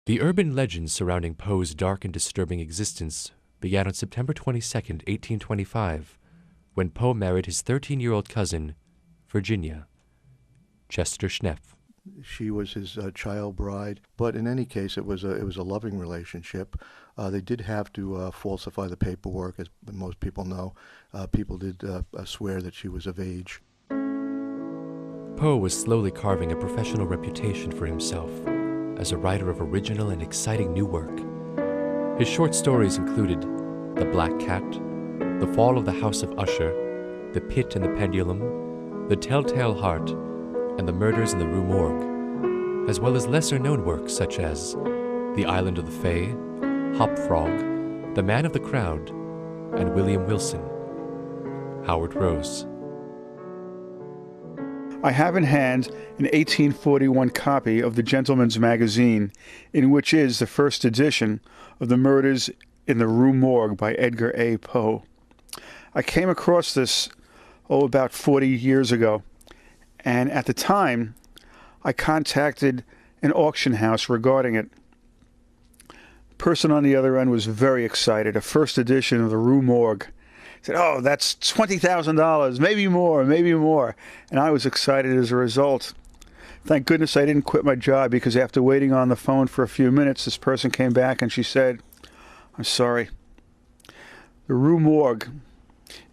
The urban legends surrounding Poe's dark and disturbing existence began on September 22, 1825, when Poe married his 13-year-old cousin, Virginia, Chester Schnepf. She was his child bride, but in any case, it was a loving relationship. They did have to falsify the paperwork, as most people know. People did swear that she was of age. Poe was slowly carving a professional reputation for himself as a writer of original and exciting new work. His short stories included The Black Cat, The Fall of the House of Usher, The Pit and the Pendulum, The Telltale Heart, and The Murders in the Rue Morgue, as well as lesser-known works such as The Island of the Fae, Hop Frog, The Man of the Crowd, and William Wilson. Howard Rose. I have in hand an 1841 copy of the Gentleman's Magazine, in which is the first edition of The Murders in the Rue Morgue by Edgar A. Poe. I came across this, about 40 years ago, and at the time, I contacted an auction house regarding it. The person on the other end was very excited. A first edition of the Rue Morgue. Said, "Oh, that's $20,000, maybe more. And I was excited as a result. Thank goodness I didn't quit my job, because after waiting on the phone for a few minutes, this person came back and she said, "I'm sorry. The Rue Morgue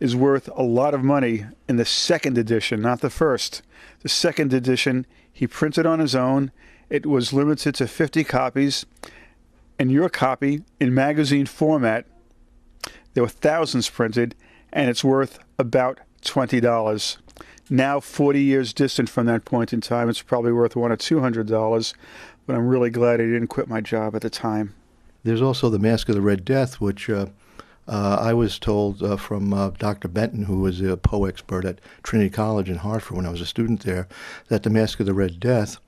is worth a lot of money in the second edition, not the first. The second edition he printed on his own. It was limited to 50 copies, and your copy in magazine format, there were thousands printed, and it's worth about $20. Now, 40 years distant from that point in time, it's probably worth $100 or $200, but I'm really glad I didn't quit my job at the time." There's also The Mask of the Red Death, which I was told from Dr. Benton, who was a Poe expert at Trinity College in Hartford when I was a student there, that The Mask of the Red Death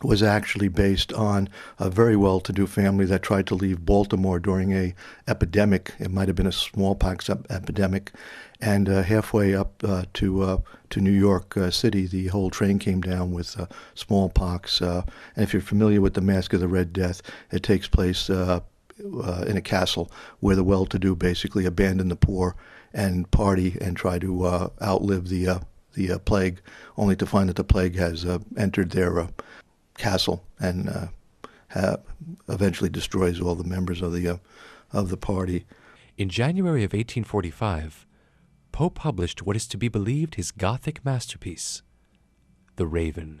was actually based on a very well-to-do family that tried to leave Baltimore during a epidemic. It might have been a smallpox epidemic, and halfway up to New York City, the whole train came down with smallpox. And if you're familiar with The Mask of the Red Death, it takes place in a castle where the well-to-do basically abandon the poor and party and try to outlive the plague, only to find that the plague has entered their castle and eventually destroys all the members of the party. In January of 1845, Poe published what is to be believed his Gothic masterpiece, The Raven.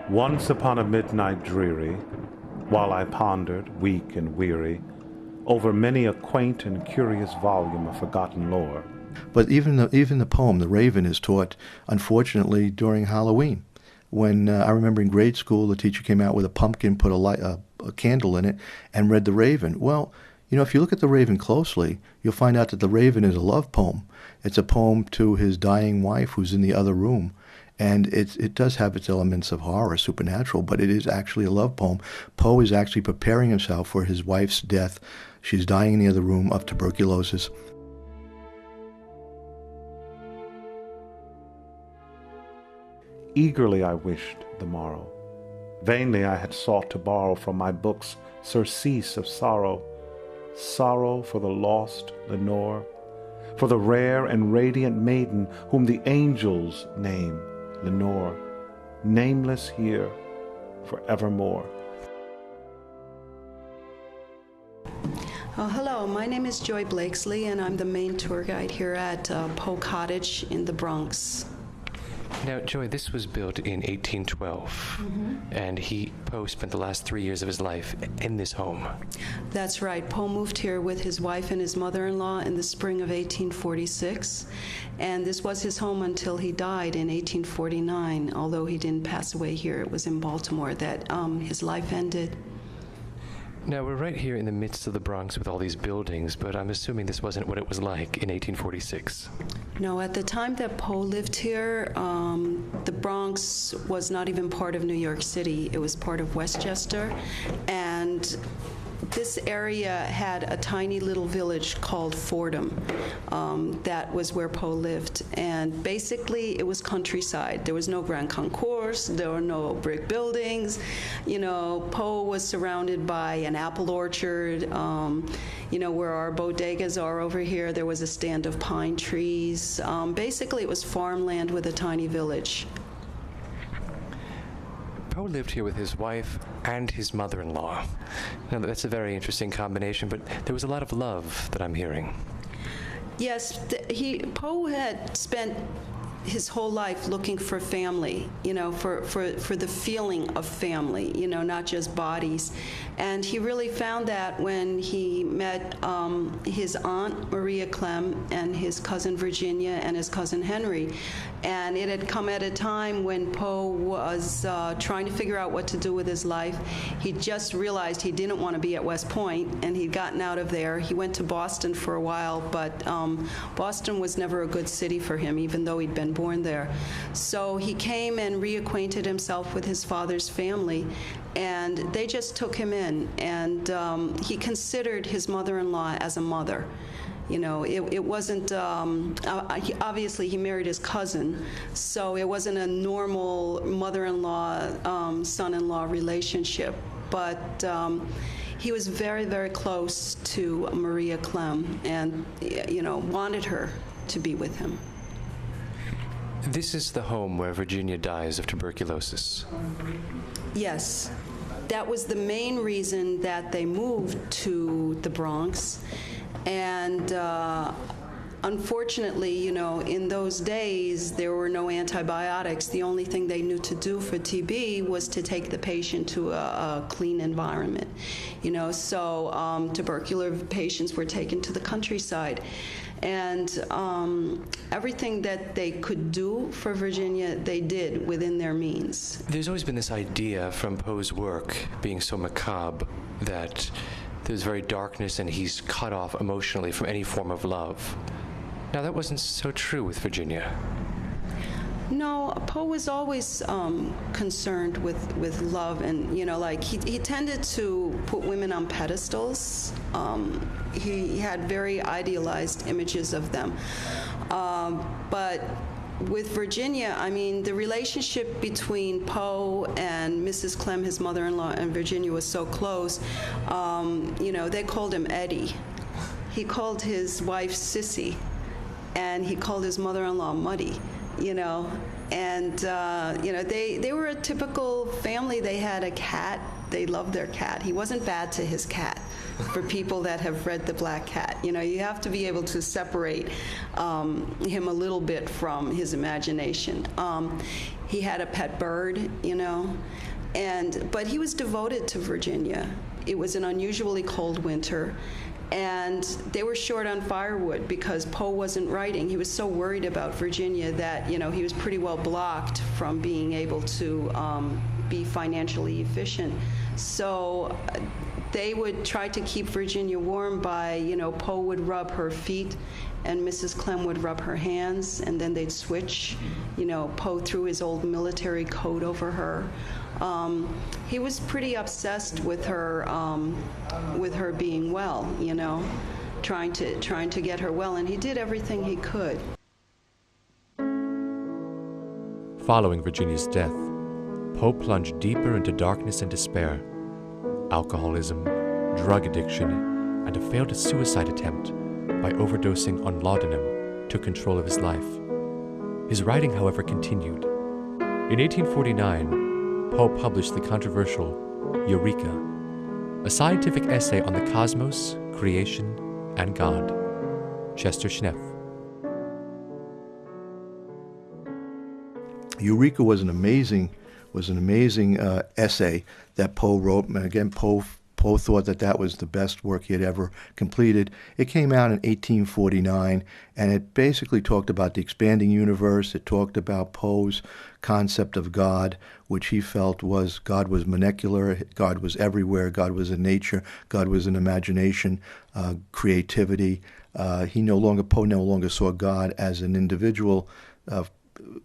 Once upon a midnight dreary, while I pondered, weak and weary, over many a quaint and curious volume of forgotten lore. But even the poem, The Raven, is taught, unfortunately, during Halloween. When I remember in grade school, the teacher came out with a pumpkin, put a candle in it, and read The Raven. Well, if you look at The Raven closely, you'll find out that The Raven is a love poem. It's a poem to his dying wife who's in the other room. And it does have its elements of horror, supernatural, but it is actually a love poem. Poe is actually preparing himself for his wife's death. She's dying in the other room of tuberculosis. Eagerly I wished the morrow. Vainly I had sought to borrow from my books surcease of sorrow. Sorrow for the lost Lenore, for the rare and radiant maiden whom the angels name Lenore, nameless here forevermore. Hello, my name is Joy Blakeslee, and I'm the main tour guide here at Poe Cottage in the Bronx. Now, Joy, this was built in 1812, and Poe spent the last 3 years of his life in this home. That's right. Poe moved here with his wife and his mother-in-law in the spring of 1846, and this was his home until he died in 1849. Although he didn't pass away here, it was in Baltimore that his life ended. Now, we're right here in the midst of the Bronx with all these buildings, but I'm assuming this wasn't what it was like in 1846. No, at the time that Poe lived here, the Bronx was not even part of New York City. It was part of Westchester, and this area had a tiny little village called Fordham. That was where Poe lived. And basically, it was countryside. There was no Grand Concourse. There were no brick buildings. You know, Poe was surrounded by an apple orchard. You know, where our bodegas are over here, there was a stand of pine trees. Basically, it was farmland with a tiny village. Poe lived here with his wife and his mother-in-law. Now, that's a very interesting combination, but there was a lot of love that I'm hearing. Yes, Poe had spent his whole life looking for family, you know, for the feeling of family, you know, not just bodies. And he really found that when he met his aunt, Maria Clem, and his cousin Virginia, and his cousin Henry. And it had come at a time when Poe was trying to figure out what to do with his life. He just realized he didn't want to be at West Point, and he'd gotten out of there. He went to Boston for a while, but Boston was never a good city for him, even though he'd been born there. So he came and reacquainted himself with his father's family, and they just took him in. And he considered his mother-in-law as a mother. You know, it wasn't, obviously he married his cousin, so it wasn't a normal mother-in-law, son-in-law relationship, but he was very, very close to Maria Clem and, you know, wanted her to be with him. This is the home where Virginia dies of tuberculosis. Yes. That was the main reason that they moved to the Bronx. And unfortunately, you know, in those days, there were no antibiotics. The only thing they knew to do for TB was to take the patient to a clean environment. You know, so tubercular patients were taken to the countryside. And everything that they could do for Virginia, they did within their means. There's always been this idea from Poe's work being so macabre that there's very darkness and he's cut off emotionally from any form of love. Now, that wasn't so true with Virginia. No, Poe was always concerned with love, and, you know, like, he tended to put women on pedestals. He had very idealized images of them. But with Virginia, I mean, the relationship between Poe and Mrs. Clem, his mother-in-law, and Virginia was so close. You know, they called him Eddie. He called his wife Sissy, and he called his mother-in-law Muddy, you know. And, you know, they were a typical family. They had a cat. They loved their cat. He wasn't bad to his cat. For people that have read The Black Cat, you know, you have to be able to separate him a little bit from his imagination. He had a pet bird, you know, but he was devoted to Virginia. It was an unusually cold winter, and they were short on firewood because Poe wasn't writing. He was so worried about Virginia that, you know, he was pretty well blocked from being able to be financially efficient. So they would try to keep Virginia warm by, you know, Poe would rub her feet and Mrs. Clem would rub her hands, and then they'd switch. You know, Poe threw his old military coat over her. He was pretty obsessed with her being well, you know, trying to get her well, and he did everything he could. Following Virginia's death, Poe plunged deeper into darkness and despair. Alcoholism, drug addiction, and a failed suicide attempt by overdosing on laudanum took control of his life. His writing, however, continued. In 1849, Poe published the controversial Eureka, a scientific essay on the cosmos, creation, and God. Chester Schnepf. Eureka was an amazing essay that Poe wrote. And again, Poe thought that was the best work he had ever completed. It came out in 1849, and it basically talked about the expanding universe. It talked about Poe's concept of God, which he felt was God was molecular, God was everywhere, God was in nature, God was in imagination, creativity. Poe no longer saw God as an individual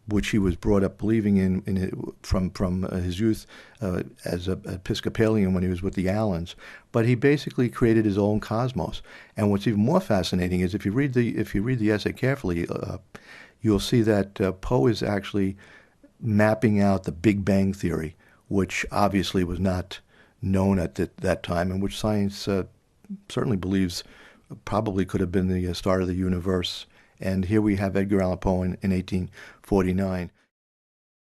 which he was brought up believing from his youth as an Episcopalian when he was with the Allens. But he basically created his own cosmos. And what's even more fascinating is if you read the essay carefully, you'll see that Poe is actually mapping out the Big Bang Theory, which obviously was not known at that time, and which science certainly believes probably could have been the start of the universe. And here we have Edgar Allan Poe in 1849.